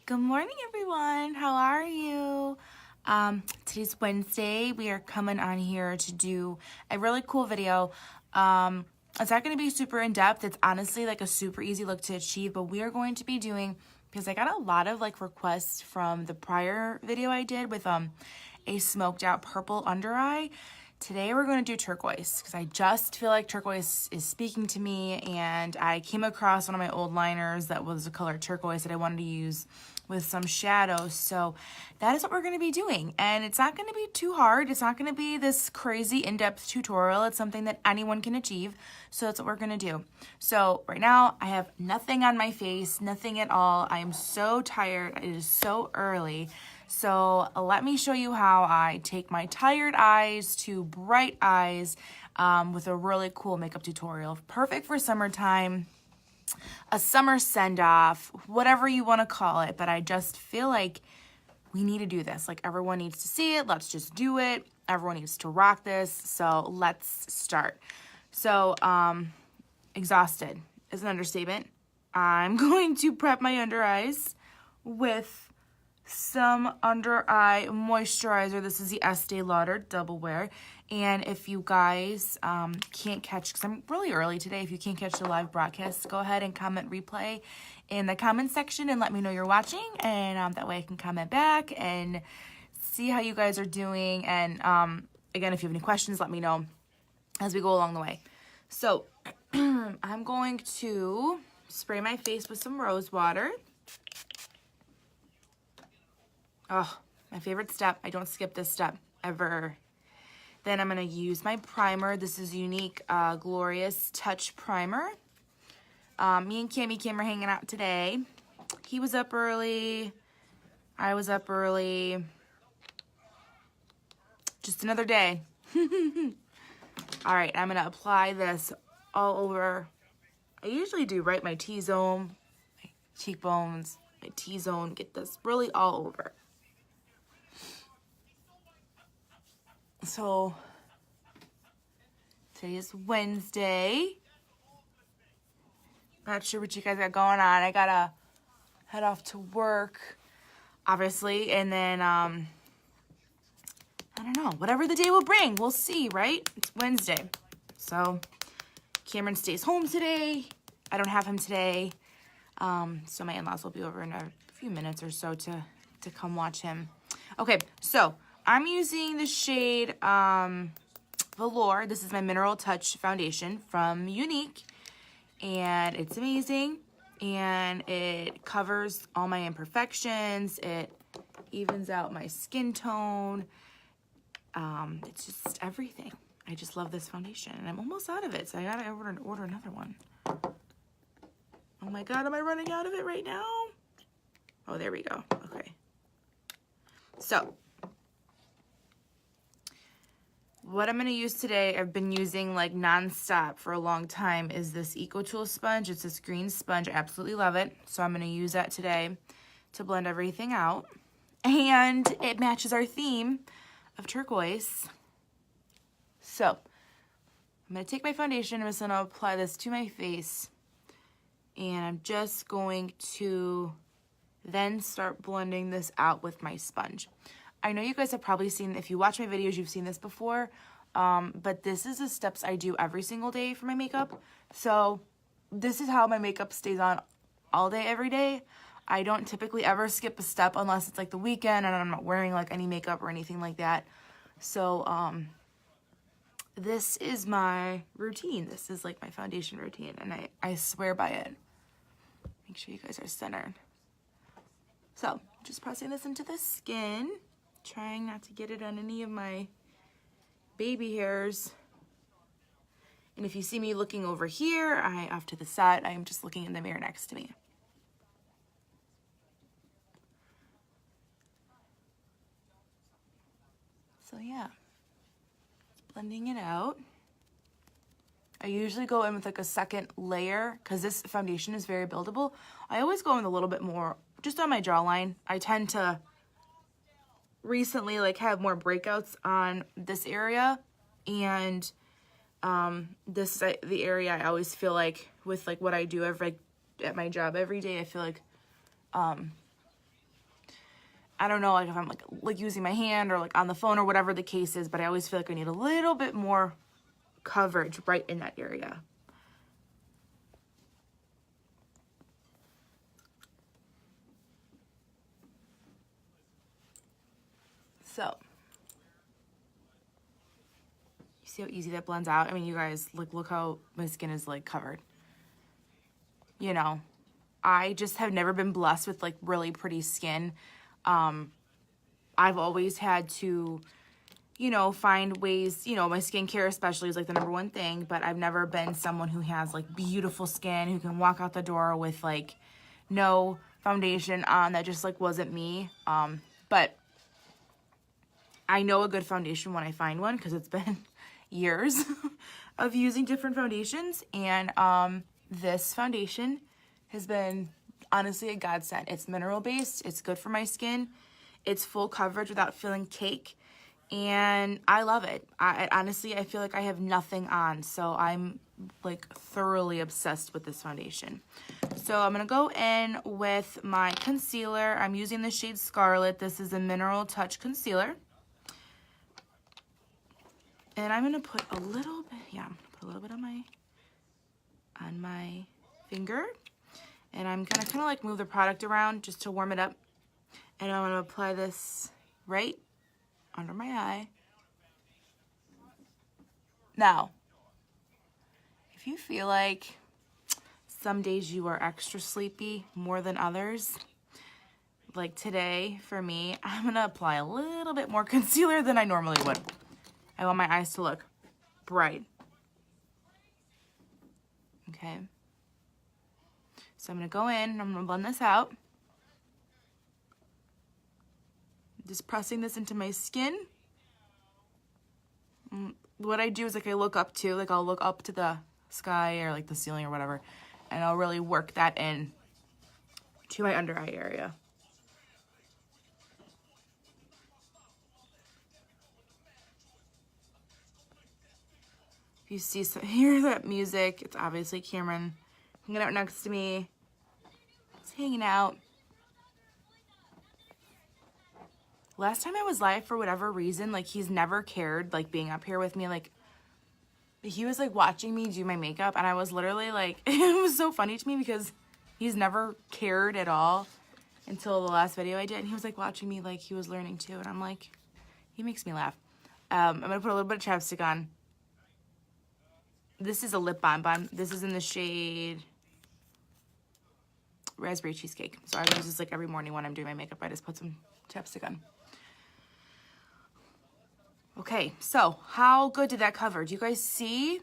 Good morning, everyone. How are you? Today's Wednesday. We are coming on here to do a really cool video. It's not going to be super in-depth. It's honestly like a super easy look to achieve, but we are going to be doing, because I got a lot of like requests from the prior video I did with a smoked out purple under eye. Today we're going to do turquoise because I just feel like turquoise is speaking to me, and I came across one of my old liners that was the color turquoise that I wanted to use with some shadows. So that is what we're going to be doing, and it's not going to be too hard. It's not going to be this crazy in-depth tutorial. It's something that anyone can achieve, so that's what we're going to do. So right now I have nothing on my face, nothing at all. I am so tired. It is so early. So let me show you how I take my tired eyes to bright eyes with a really cool makeup tutorial. Perfect for summertime, a summer send-off, whatever you want to call it. But I just feel like we need to do this. Like, everyone needs to see it. Let's just do it. Everyone needs to rock this. So let's start. So exhausted is an understatement. I'm going to prep my under eyes with some under eye moisturizer. This is the Estee Lauder Double Wear. And if you guys can't catch, because I'm really early today, if you can't catch the live broadcast, go ahead and comment replay in the comment section and let me know you're watching, and that way I can comment back and see how you guys are doing. And again, if you have any questions, let me know as we go along the way. So I'm going to spray my face with some rose water. Oh, my favorite step. I don't skip this step ever. Then I'm going to use my primer. This is Unique Glorious Touch Primer. Me and Kim are hanging out today. He was up early. I was up early. Just another day. All right, I'm going to apply this all over. I usually do right my T-zone, my cheekbones, my T-zone. Get this really all over. So today is Wednesday. Not sure what you guys got going on. I gotta head off to work, obviously, and then I don't know, whatever the day will bring, we'll see, right? It's Wednesday. So Cameron stays home today. I don't have him today. So my in-laws will be over in a few minutes or so to come watch him. Okay, so I'm using the shade Velour. This is my Mineral Touch foundation from Unique, and it's amazing, and it covers all my imperfections. It evens out my skin tone. It's just everything. I just love this foundation, and I'm almost out of it, so I gotta order another one. Oh my God, am I running out of it right now? Oh, there we go. Okay. So what I'm going to use today, I've been using like nonstop for a long time, is this EcoTool sponge. It's this green sponge. I absolutely love it. So I'm going to use that today to blend everything out. And it matches our theme of turquoise. So I'm going to take my foundation. I'm just going to apply this to my face. And I'm just going to then start blending this out with my sponge. I know you guys have probably seen, if you watch my videos, you've seen this before, but this is the steps I do every single day for my makeup. So this is how my makeup stays on all day, every day. I don't typically ever skip a step unless it's like the weekend and I'm not wearing like any makeup or anything like that. So this is my routine. This is like my foundation routine, and I swear by it. Make sure you guys are centered. So just pressing this into the skin. Trying not to get it on any of my baby hairs. And if you see me looking over here, off to the side, I am just looking in the mirror next to me. So yeah, blending it out. I usually go in with like a second layer because this foundation is very buildable. I always go in with a little bit more just on my jawline. I tend to recently like have more breakouts on this area, and this is the area I always feel like with like what I do at my job every day, I feel like I don't know, like if I'm like using my hand or like on the phone or whatever the case is, but I always feel like I need a little bit more coverage right in that area. So, you see how easy that blends out? I mean, you guys, like, look how my skin is, like, covered. You know, I just have never been blessed with, like, really pretty skin. I've always had to, you know, find ways, you know, my skincare especially is, like, the #1 thing, but I've never been someone who has, like, beautiful skin, who can walk out the door with, like, no foundation on. That just, like, wasn't me. But I know a good foundation when I find one, because it's been years of using different foundations, and this foundation has been honestly a godsend. It's mineral based, it's good for my skin, it's full coverage without feeling cake, and I love it. Honestly, I feel like I have nothing on, so I'm like thoroughly obsessed with this foundation. So I'm gonna go in with my concealer. I'm using the shade Scarlet. This is a Mineral Touch concealer. And I'm gonna put a little bit, yeah, I'm gonna put a little bit on my finger. And I'm gonna kind of like move the product around just to warm it up. And I'm gonna apply this right under my eye. Now, if you feel like some days you are extra sleepy more than others, like today for me, I'm gonna apply a little bit more concealer than I normally would. I want my eyes to look bright. Okay. So I'm gonna go in and I'm gonna blend this out. Just pressing this into my skin. What I do is like I look up to, like I'll look up to the sky or like the ceiling or whatever, and I'll really work that in to my under eye area. If you see, so hear that music, it's obviously Cameron hanging out next to me. He's hanging out. Last time I was live, for whatever reason, like he's never cared, like being up here with me. Like he was like watching me do my makeup, and I was literally like, it was so funny to me because he's never cared at all until the last video I did. And he was like watching me like he was learning too. And I'm like, he makes me laugh. I'm gonna put a little bit of chapstick on. This is a lip balm. This is in the shade Raspberry Cheesecake. So I use this like every morning when I'm doing my makeup. I just put some chapstick on. Okay, so how good did that cover? Do you guys see?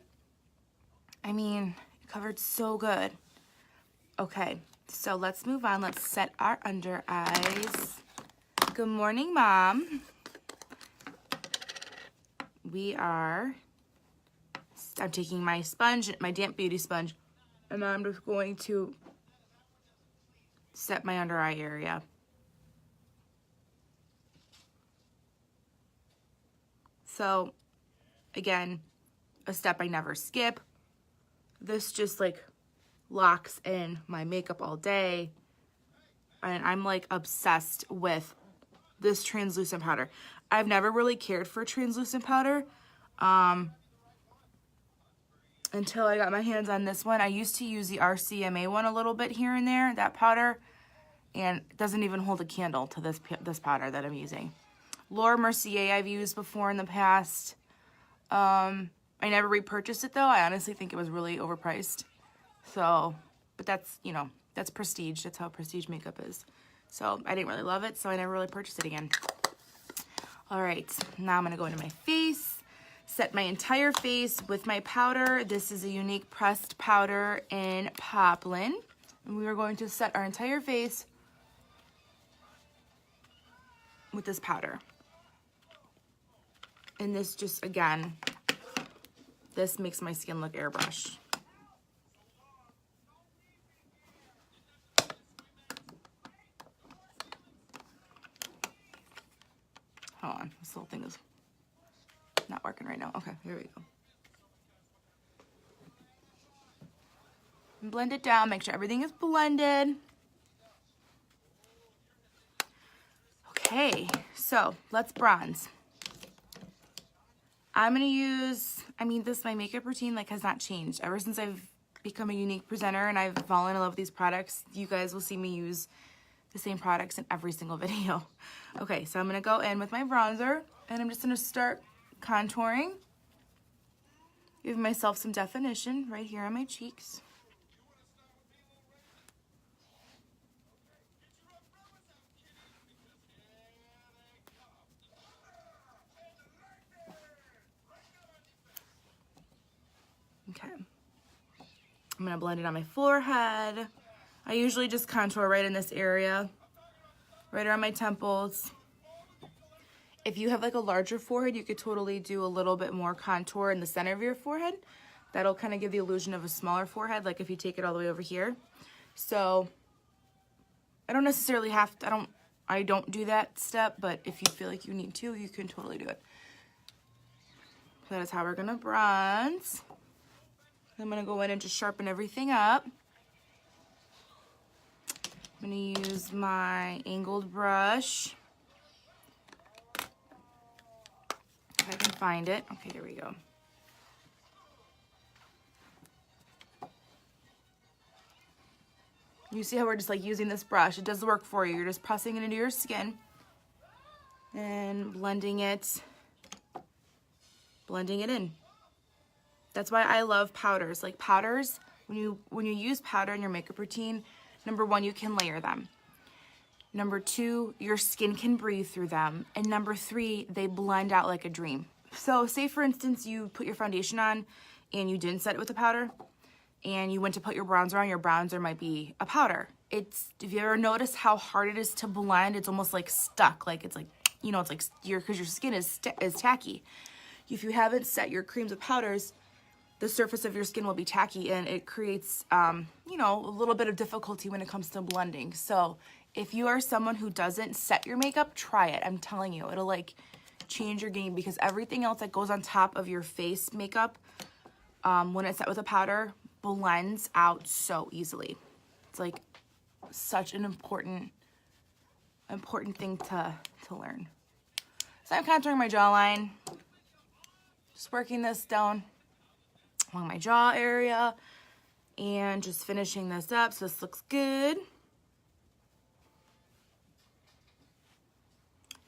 I mean, it covered so good. Okay, so let's move on. Let's set our under eyes. Good morning, Mom. I'm taking my sponge, my damp beauty sponge, and I'm just going to set my under eye area. So, again, a step I never skip. This just like locks in my makeup all day. And I'm like obsessed with this translucent powder. I've never really cared for translucent powder until I got my hands on this one. I used to use the RCMA one a little bit here and there, that powder, and it doesn't even hold a candle to this powder that I'm using. Laura Mercier I've used before in the past. I never repurchased it though. I honestly think it was really overpriced. So, but that's, you know, that's prestige. That's how prestige makeup is. So I didn't really love it, so I never really purchased it again. All right, now I'm gonna go into my face, set my entire face with my powder. This is a Unique Pressed Powder in Poplin. And we are going to set our entire face with this powder. And this just, again, this makes my skin look airbrushed. Hold on, this little thing is not working right now. Okay, here we go. And blend it down, make sure everything is blended. Okay. Okay, so let's bronze. I'm gonna use, my makeup routine like has not changed. Ever since I've become a unique presenter and I've fallen in love with these products, you guys will see me use the same products in every single video. Okay, so I'm gonna go in with my bronzer and I'm just gonna start contouring. Give myself some definition right here on my cheeks. Okay. I'm gonna blend it on my forehead. I usually just contour right in this area, right around my temples. If you have like a larger forehead, you could totally do a little bit more contour in the center of your forehead. That'll kind of give the illusion of a smaller forehead, like if you take it all the way over here. So I don't necessarily have to, I don't do that step, but if you feel like you need to, you can totally do it. That is how we're gonna bronze. I'm gonna go in and just sharpen everything up. I'm gonna use my angled brush. If I can find it. Okay, there we go. You see how we're just like using this brush? It does the work for you. You're just pressing it into your skin and blending it in. That's why I love powders. Like powders, when you use powder in your makeup routine, number one, you can layer them. Number two, your skin can breathe through them. And number three, they blend out like a dream. So say for instance, you put your foundation on and you didn't set it with a powder and you went to put your bronzer on, your bronzer might be a powder. If you ever notice how hard it is to blend, it's almost like stuck. Like it's like, it's like because your skin is tacky. If you haven't set your creams with powders, the surface of your skin will be tacky and it creates, a little bit of difficulty when it comes to blending. So if you are someone who doesn't set your makeup, try it. I'm telling you, it'll like change your game because everything else that goes on top of your face makeup, when it's set with a powder, blends out so easily. It's like such an important thing to learn. So I'm contouring my jawline, just working this down along my jaw area and just finishing this up so this looks good.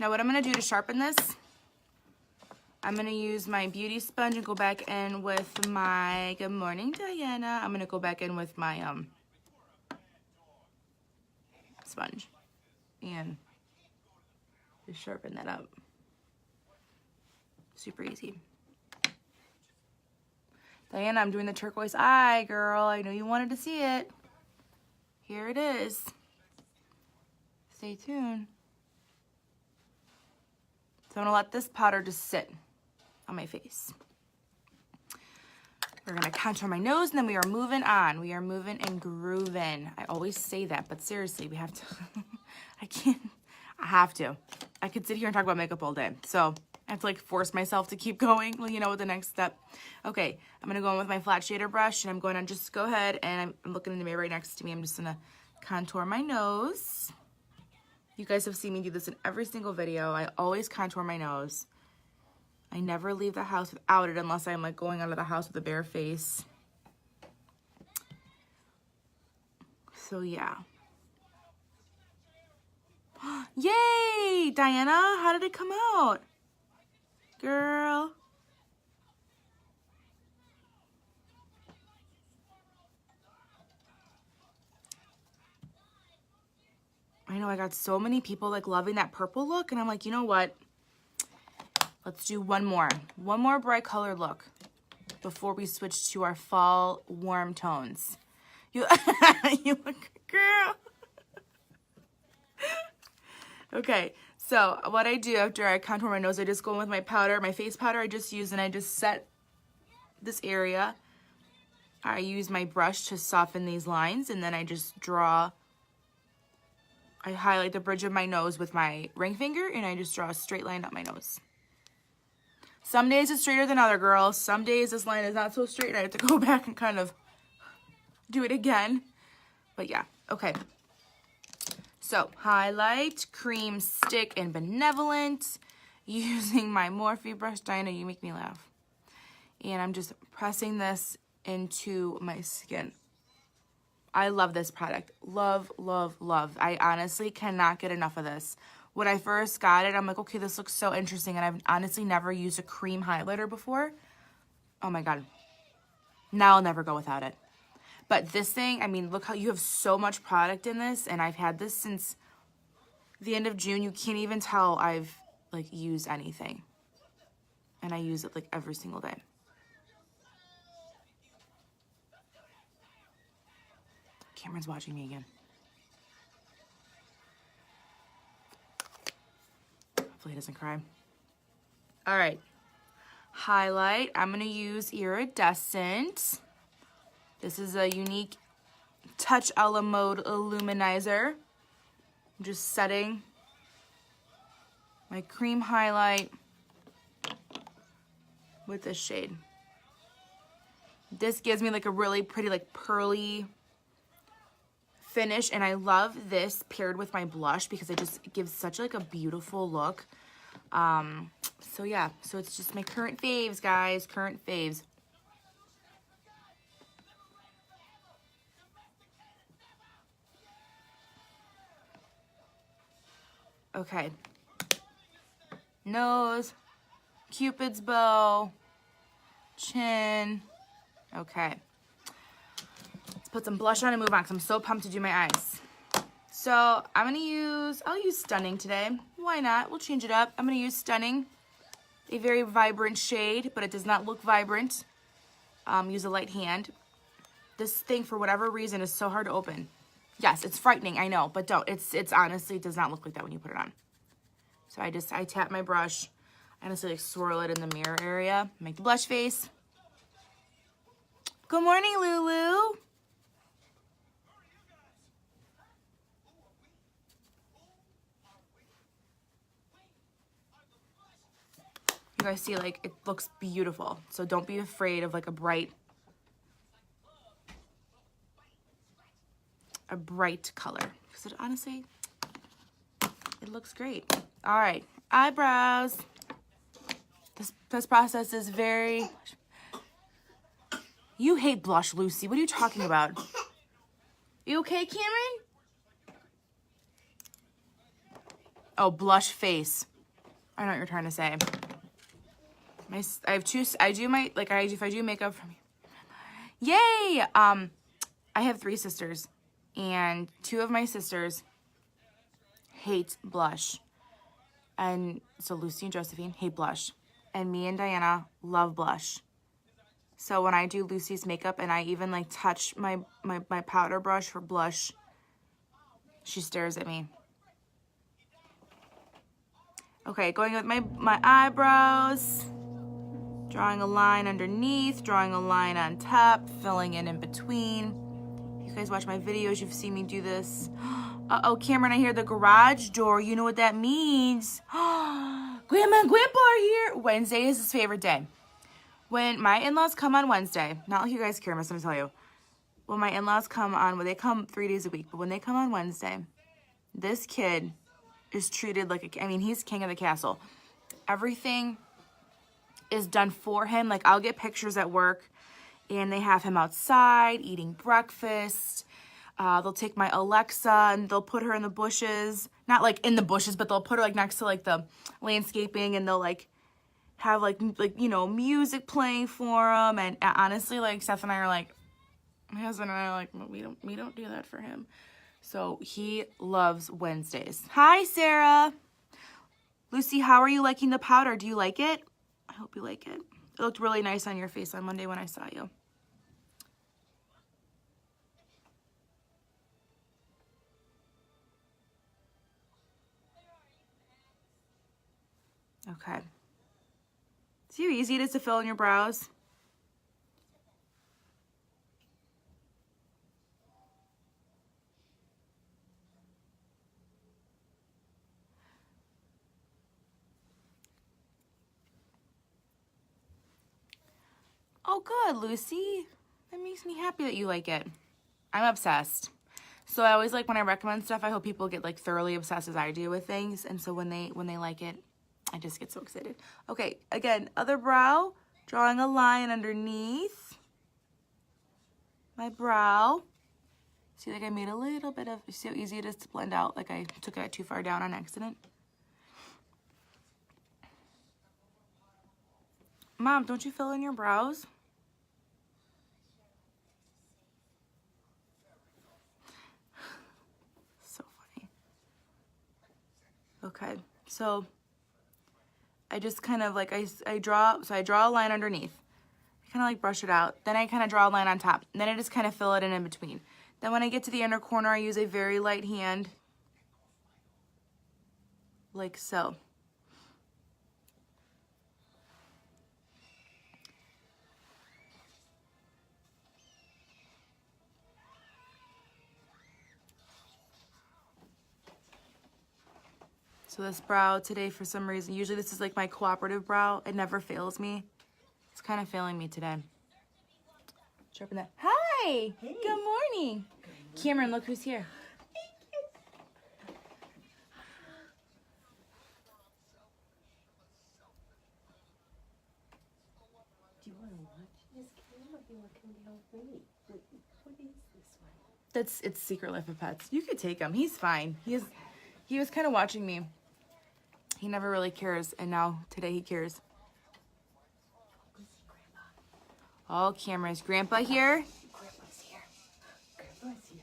Now what I'm going to do to sharpen this, I'm going to use my beauty sponge and go back in with my, good morning Diana, I'm going to go back in with my sponge and just sharpen that up. Super easy. Diana, I'm doing the turquoise eye, girl. I know you wanted to see it. Here it is. Stay tuned. So I'm gonna let this powder just sit on my face. We're gonna contour my nose and then we are moving on. We are moving and grooving. I always say that, but seriously, we have to, I have to. I could sit here and talk about makeup all day. So I have to like force myself to keep going, with the next step. Okay, I'm gonna go in with my flat shader brush and I'm going to just go ahead and I'm looking in the mirror right next to me. I'm just gonna contour my nose. You guys have seen me do this in every single video. I always contour my nose. I never leave the house without it unless I'm like going out of the house with a bare face. So yeah. Yay! Diana, how did it come out? Girl. I know I got so many people like loving that purple look and I'm like, you know what? Let's do one more bright color look before we switch to our fall warm tones. You look, girl. Okay, so what I do after I contour my nose, I just go in with my powder, my face powder I just use, and I just set this area. I use my brush to soften these lines, and then I just draw, I highlight the bridge of my nose with my ring finger, and I just draw a straight line up my nose. Some days it's straighter than other girls. Some days this line is not so straight, and I have to go back and kind of do it again. But yeah, okay. So, highlight, cream, stick, and benevolent. Using my Morphe brush. Diana, you make me laugh. And I'm just pressing this into my skin. I love this product. Love, love, love. I honestly cannot get enough of this. When I first got it, I'm like, okay, this looks so interesting. And I've honestly never used a cream highlighter before. Oh my God. Now I'll never go without it. But this thing, I mean, look how you have so much product in this. And I've had this since the end of June. You can't even tell I've like used anything. And I use it like every single day. Cameron's watching me again. Hopefully he doesn't cry. All right. Highlight. I'm going to use Iridescent. This is a unique Touch a la Mode Illuminizer. I'm just setting my cream highlight with this shade. This gives me like a really pretty like pearly finish, and I love this paired with my blush because it just gives such like a beautiful look. So yeah, so it's just my current faves, guys, current faves. Okay. Nose, Cupid's bow, chin. Okay. Let's put some blush on and move on because I'm so pumped to do my eyes. So I'm gonna I'll use Stunning today. Why not? We'll change it up. I'm gonna use Stunning, a very vibrant shade, but it does not look vibrant. Use a light hand. This thing, for whatever reason, is so hard to open. Yes, it's frightening, I know, but don't. It's honestly, it does not look like that when you put it on. So I tap my brush. I honestly like swirl it in the mirror area. Make the blush face. Good morning, Lulu. You guys see, like, it looks beautiful. So don't be afraid of like a bright color. Because it honestly, it looks great. All right, eyebrows. This process is very... You hate blush, Lucy. What are you talking about? You okay, Cameron? Oh, blush face. I know what you're trying to say. If I do makeup for me. Yay! I have 3 sisters, and 2 of my sisters hate blush. And so Lucy and Josephine hate blush. And me and Diana love blush. So when I do Lucy's makeup and I even like touch my powder brush for blush, she stares at me. Okay, going with my eyebrows. Drawing a line underneath, drawing a line on top, filling in between. If you guys watch my videos, you've seen me do this. Uh-oh, Cameron, I hear the garage door. You know what that means. Grandma and Grandpa are here. Wednesday is his favorite day. When my in-laws come on Wednesday, not like you guys care, I'm just gonna tell you. When my in-laws come on, they come 3 days a week, but when they come on Wednesday, this kid is treated like he's king of the castle. Everything is done for him. Like, I'll get pictures at work and they have him outside eating breakfast. They'll take my Alexa and they'll put her in the bushes. Not like in the bushes, but they'll put her like next to like the landscaping, and they'll like have like you know, music playing for him. And honestly, like, Seth and I are like, my husband and I are like, well, we don't do that for him. So he loves Wednesdays. Hi, Sarah. Lucy, how are you liking the powder? Do you like it? I hope you like it. It looked really nice on your face on Monday when I saw you. Okay. See how easy it is to fill in your brows? Oh, good, Lucy. That makes me happy that you like it. I'm obsessed. So I always like when I recommend stuff, I hope people get like thoroughly obsessed as I do with things. And so when they like it, I just get so excited. Okay, again, other brow, drawing a line underneath my brow. See, like I made a little bit of, you see how easy it is to blend out? Like I took it too far down on accident. Mom, don't you fill in your brows? So funny. Okay, so I just kind of like, I draw a line underneath. I kind of like brush it out. Then I kind of draw a line on top. And then I just kind of fill it in between. Then when I get to the inner corner, I use a very light hand, like so. So this brow today, for some reason, usually this is like my cooperative brow. It never fails me. It's kind of failing me today. Sharpen that. Hi! Hey. Good morning. Good morning. Cameron, look who's here. Do you want to watch this camera? You want to come down with me? What is this one? It's Secret Life of Pets. You could take him. He's fine. He was kind of watching me. He never really cares, and now today he cares. Oh, cameras. Grandpa here? Grandpa's here. Grandpa's here.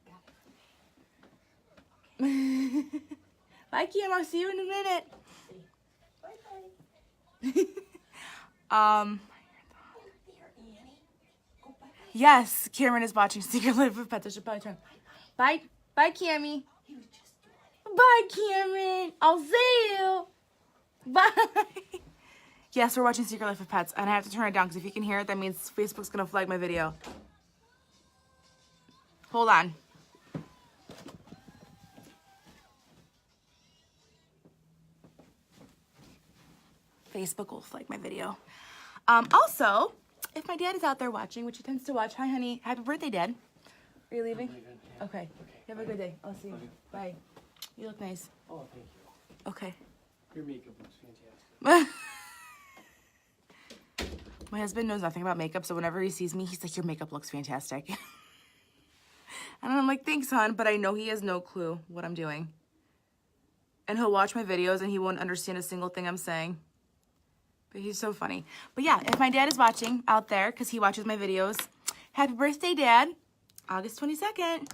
Yeah. Okay. Bye, Cam. I'll see you in a minute. Bye-bye. Yes, Cameron is watching Secret Life of Pets. I should probably turn. Bye. Bye, Cammy. Bye, Cameron. I'll see you. Bye. Yes, we're watching Secret Life of Pets, and I have to turn it down because if you can hear it, that means Facebook's going to flag my video. Hold on. Facebook will flag my video. Also, if my dad is out there watching, which he tends to watch, hi, honey. Happy birthday, Dad. Are you leaving? Okay. Have a good day. I'll see you. Bye. You look nice. Oh, thank you. Okay. Your makeup looks fantastic. My husband knows nothing about makeup, so whenever he sees me, he's like, your makeup looks fantastic. And I'm like, thanks, hon, but I know he has no clue what I'm doing. And he'll watch my videos and he won't understand a single thing I'm saying. But he's so funny. But yeah, if my dad is watching out there, because he watches my videos, happy birthday, Dad. August 22nd.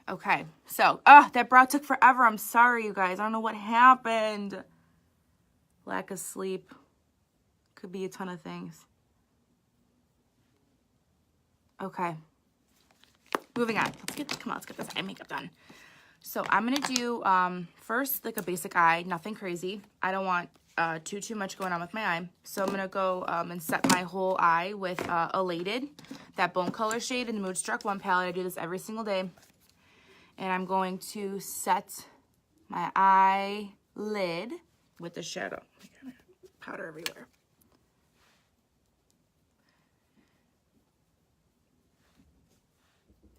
Okay, so, that brow took forever. I'm sorry, you guys. I don't know what happened. Lack of sleep. Could be a ton of things. Okay. Moving on. Let's get this eye makeup done. So I'm going to do, first, like a basic eye. Nothing crazy. I don't want too much going on with my eye. So I'm going to go and set my whole eye with Elated, that Bone Color shade in the Moodstruck 1 palette. I do this every single day. And I'm going to set my eyelid with the shadow. Powder everywhere.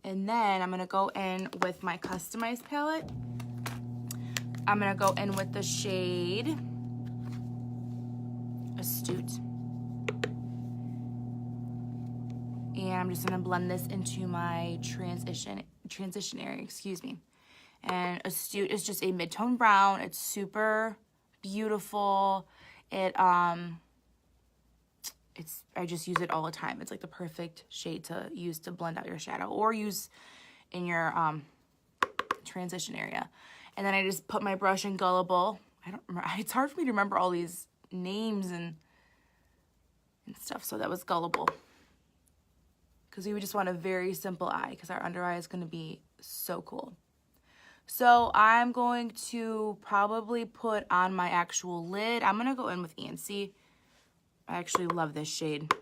And then I'm going to go in with my customized palette. I'm going to go in with the shade Astute. And I'm just going to blend this into my transition area, excuse me. And Astute is just a mid-tone brown. It's super beautiful. I just use it all the time. It's like the perfect shade to use to blend out your shadow or use in your transition area. And then I just put my brush in Gullible. I don't remember. It's hard for me to remember all these names and stuff. So that was Gullible. Because we would just want a very simple eye because our under eye is going to be so cool. So I'm going to probably put on my actual lid. I'm going to go in with Ansi. I actually love this shade.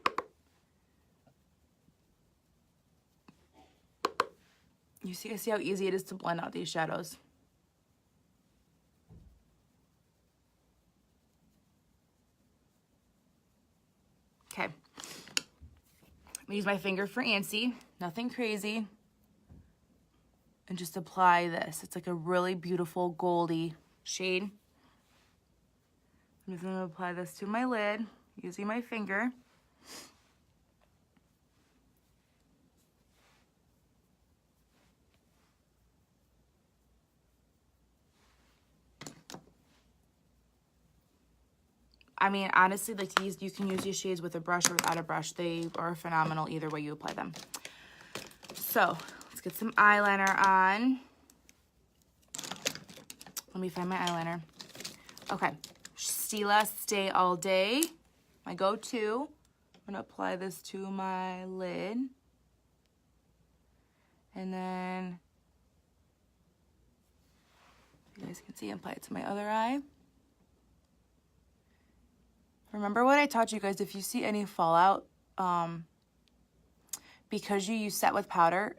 You see how easy it is to blend out these shadows. Okay. use my finger for antsy, nothing crazy. And just apply this. It's like a really beautiful goldy shade. I'm just gonna apply this to my lid using my finger. I mean, honestly, like these, you can use these shades with a brush or without a brush. They are phenomenal either way you apply them. So let's get some eyeliner on. Let me find my eyeliner. Okay, Stila Stay All Day, my go-to. I'm gonna apply this to my lid. And then, you guys can see, apply it to my other eye. Remember what I taught you guys, if you see any fallout, because you use set with powder,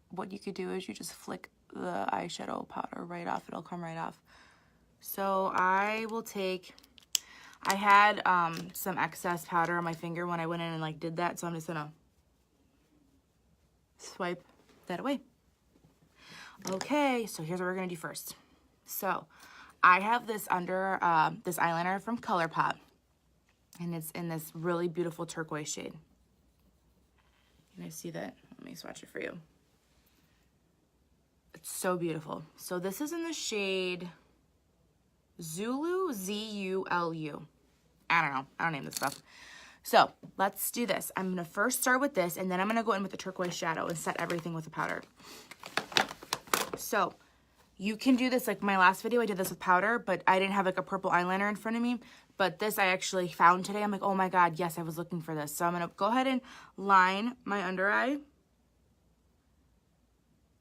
what you could do is you just flick the eyeshadow powder right off. It'll come right off. So I will take, I had some excess powder on my finger when I went in and like did that, so I'm just gonna swipe that away. Okay, so here's what we're gonna do first. So I have this under, this eyeliner from ColourPop. And it's in this really beautiful turquoise shade. Can I see that? Let me swatch it for you. It's so beautiful. So this is in the shade Zulu, Z-U-L-U. I don't know. I don't name this stuff. So let's do this. I'm going to first start with this, and then I'm going to go in with the turquoise shadow and set everything with the powder. So you can do this, like my last video, I did this with powder, but I didn't have like a purple eyeliner in front of me. But this I actually found today. I'm like, oh my God, yes, I was looking for this. So I'm gonna go ahead and line my under eye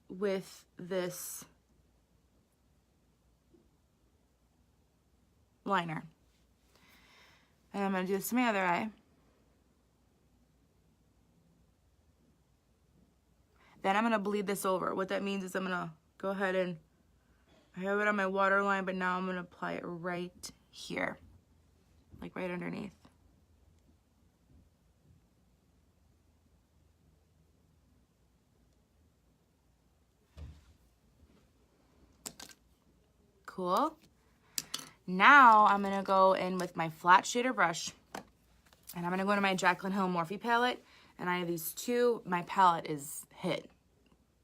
with this liner. And I'm gonna do this to my other eye. Then I'm gonna bleed this over. What that means is I'm gonna go ahead and, I have it on my waterline, but now I'm gonna apply it right here. Like right underneath. Cool. Now I'm gonna go in with my flat shader brush, and I'm gonna go into my Jaclyn Hill Morphe palette, and I have these two. My palette is hit.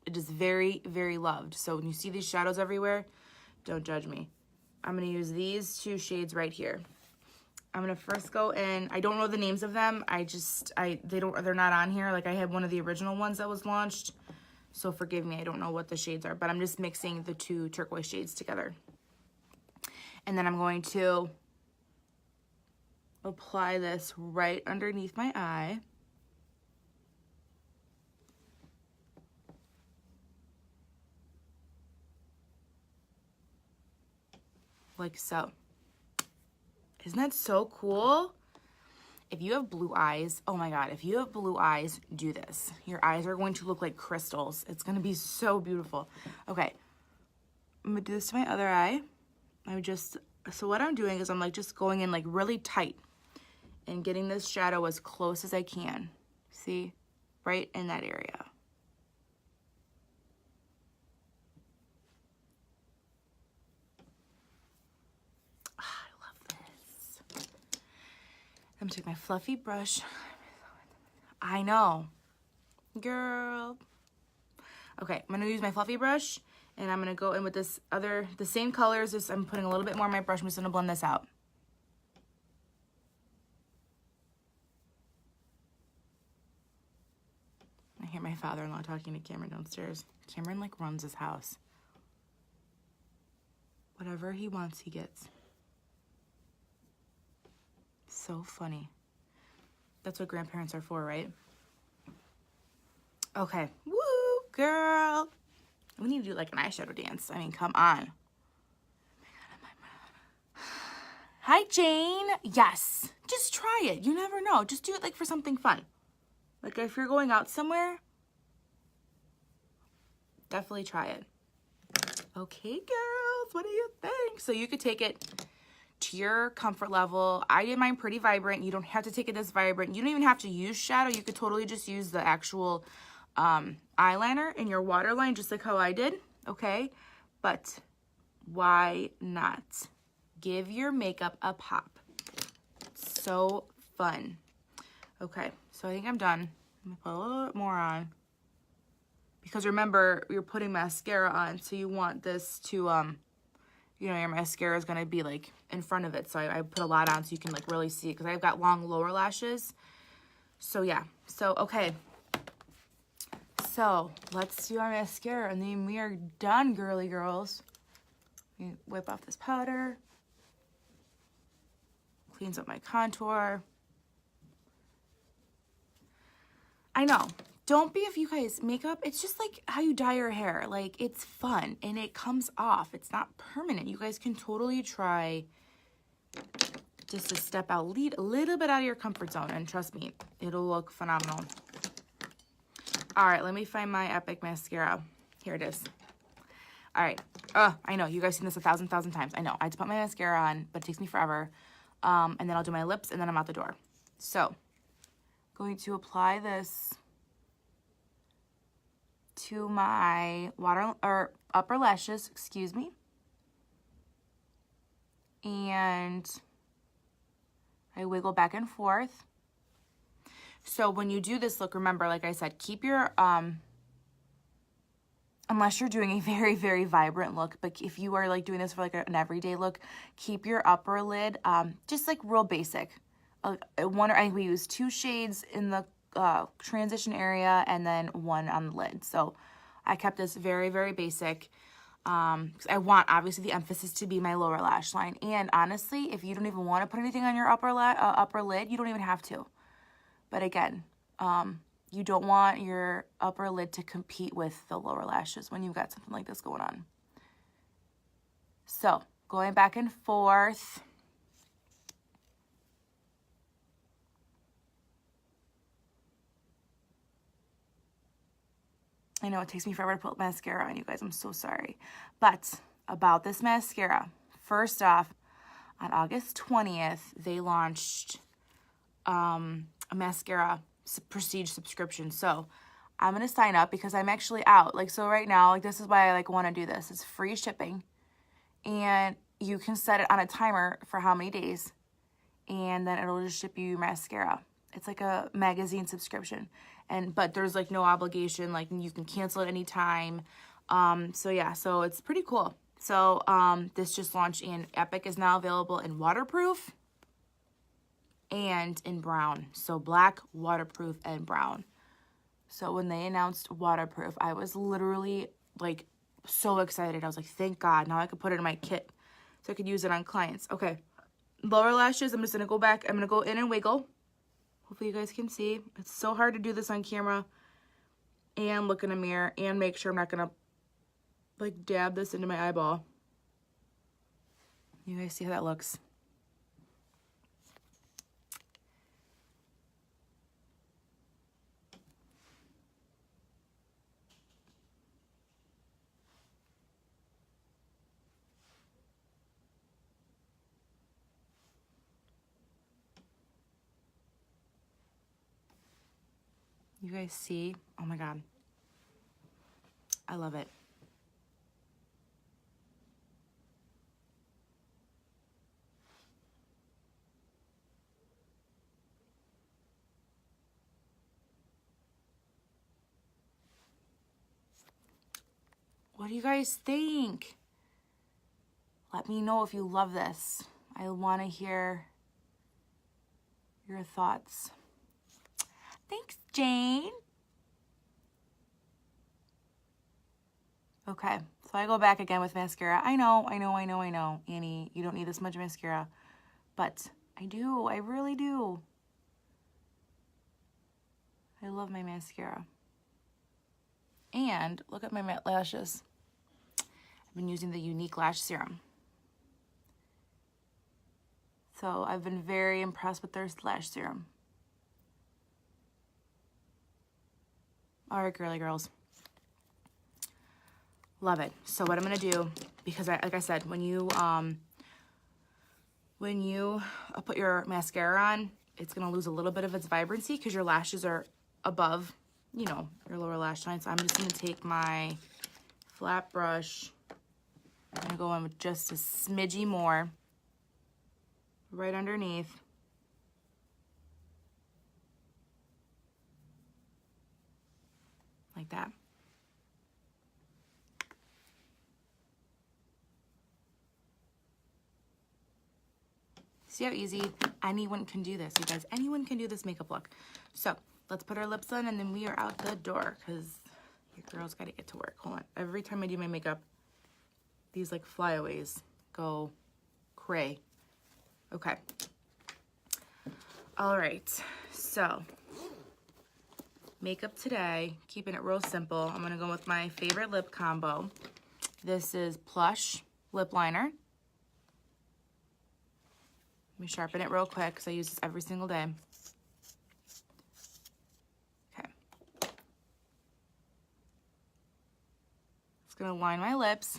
It is very, very loved. So when you see these shadows everywhere, don't judge me. I'm gonna use these two shades right here. I'm gonna first go in. I don't know the names of them. They're not on here. Like I had one of the original ones that was launched. So forgive me, I don't know what the shades are, but I'm just mixing the two turquoise shades together. And then I'm going to apply this right underneath my eye. Like so. Isn't that so cool? If you have blue eyes, oh my God, if you have blue eyes, do this. Your eyes are going to look like crystals. It's gonna be so beautiful. Okay, I'm gonna do this to my other eye. So what I'm doing is I'm like just going in like really tight and getting this shadow as close as I can. See, right in that area. I'm gonna take my fluffy brush. I know, girl. Okay, I'm gonna use my fluffy brush, and I'm gonna go in with the same colors. Just I'm putting a little bit more on my brush. I'm just gonna blend this out. I hear my father-in-law talking to Cameron downstairs. Cameron like runs his house. Whatever he wants, he gets. So funny. That's what grandparents are for, right? Okay. Woo, girl. We need to do like an eyeshadow dance. I mean, come on. Hi, Jane. Yes. Just try it. You never know. Just do it like for something fun. Like if you're going out somewhere, definitely try it. Okay, girls. What do you think? So you could take it to your comfort level. I did mine pretty vibrant. You don't have to take it this vibrant. You don't even have to use shadow. You could totally just use the actual eyeliner in your waterline, just like how I did, okay? But why not? Give your makeup a pop. It's so fun. Okay, so I think I'm done. I'm gonna put a little bit more on. Because remember, you're putting mascara on, so you want this to, you know, your mascara is gonna be like in front of it. So I put a lot on so you can like really see it, because I've got long lower lashes. So yeah, so okay. So let's do our mascara and then we are done, girly girls. Wipe off this powder. Cleans up my contour. I know. Don't be, if you guys, makeup, it's just like how you dye your hair. Like, it's fun and it comes off. It's not permanent. You guys can totally try just to step out, lead a little bit out of your comfort zone, and trust me, it'll look phenomenal. All right, let me find my Epic mascara. Here it is. All right. I know, you guys seen this 1,000 times. I know, I had to put my mascara on, but it takes me forever. And then I'll do my lips, and then I'm out the door. So, going to apply this to my upper lashes, excuse me. And I wiggle back and forth. So when you do this look, remember, like I said, keep your, unless you're doing a very, very vibrant look, but if you are like doing this for like an everyday look, keep your upper lid just like real basic. I think we use 2 shades in the transition area and then 1 on the lid. So I kept this very, very basic. Because I want, obviously, the emphasis to be my lower lash line. And honestly, if you don't even want to put anything on your upper lid, you don't even have to. But again, you don't want your upper lid to compete with the lower lashes when you've got something like this going on. So, going back and forth. I know it takes me forever to put mascara on, you guys. I'm so sorry. But about this mascara, first off, on August 20th, they launched a mascara prestige subscription. So I'm going to sign up because I'm actually out. Like, so right now, like, this is why I like want to do this. It's free shipping. And you can set it on a timer for how many days. And then it'll just ship you mascara. It's like a magazine subscription. But there's like no obligation, like you can cancel at any time. So yeah, so it's pretty cool. So this just launched, and Epic is now available in waterproof and in brown. So black, waterproof, and brown. So when they announced waterproof, I was literally like so excited. I was like, thank God, now I could put it in my kit so I could use it on clients. Okay, lower lashes, I'm just gonna go back. I'm gonna go in and wiggle. Hopefully you guys can see. It's so hard to do this on camera and look in a mirror and make sure I'm not gonna like dab this into my eyeball. You guys see how that looks? You guys see? Oh my God. I love it. What do you guys think? Let me know if you love this. I want to hear your thoughts. Thanks, Jane. Okay, so I go back again with mascara. I know, Annie, you don't need this much mascara. But I do, I really do. I love my mascara. And look at my matte lashes. I've been using the Unique Lash Serum. So I've been very impressed with their lash serum. All right, girly girls. Love it. So what I'm going to do, because like I said, when you when you put your mascara on, it's gonna lose a little bit of its vibrancy because your lashes are above, you know, your lower lash line. So I'm just gonna take my flat brush. I'm gonna go in with just a smidgy more right underneath. Like that. See how easy? Anyone can do this, you guys. Anyone can do this makeup look. So let's put our lips on and then we are out the door because your girl's got to get to work. Hold on. Every time I do my makeup, these like flyaways go cray. Okay. All right. So makeup today, keeping it real simple. I'm going to go with my favorite lip combo. This is Plush Lip Liner. Let me sharpen it real quick because I use this every single day. Okay. Just gonna line my lips.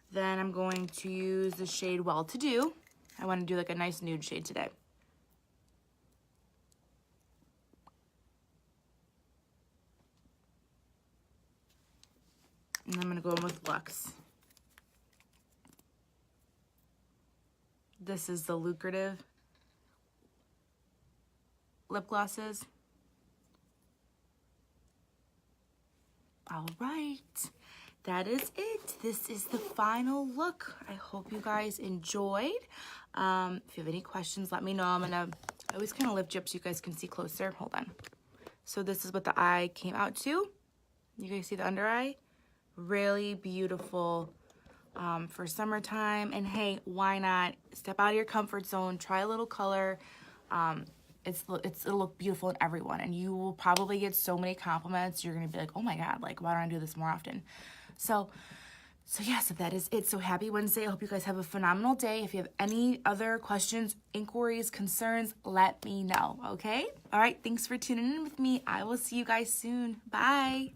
Then I'm going to use the shade Well To Do. I want to do like a nice nude shade today. And I'm gonna go in with Luxe. This is the Lucrative lip glosses. All right, that is it. This is the final look. I hope you guys enjoyed. If you have any questions, let me know. I always kind of lift you up so you guys can see closer. Hold on. So this is what the eye came out to. You guys see the under eye? Really beautiful for summertime. And hey, why not step out of your comfort zone, try a little color. It'll look beautiful in everyone, and you will probably get so many compliments. You're gonna be like, oh my god, like why don't I do this more often? So yeah, so that is it. So happy Wednesday. I hope you guys have a phenomenal day. If you have any other questions, inquiries, concerns, let me know, okay? All right, thanks for tuning in with me. I will see you guys soon. Bye.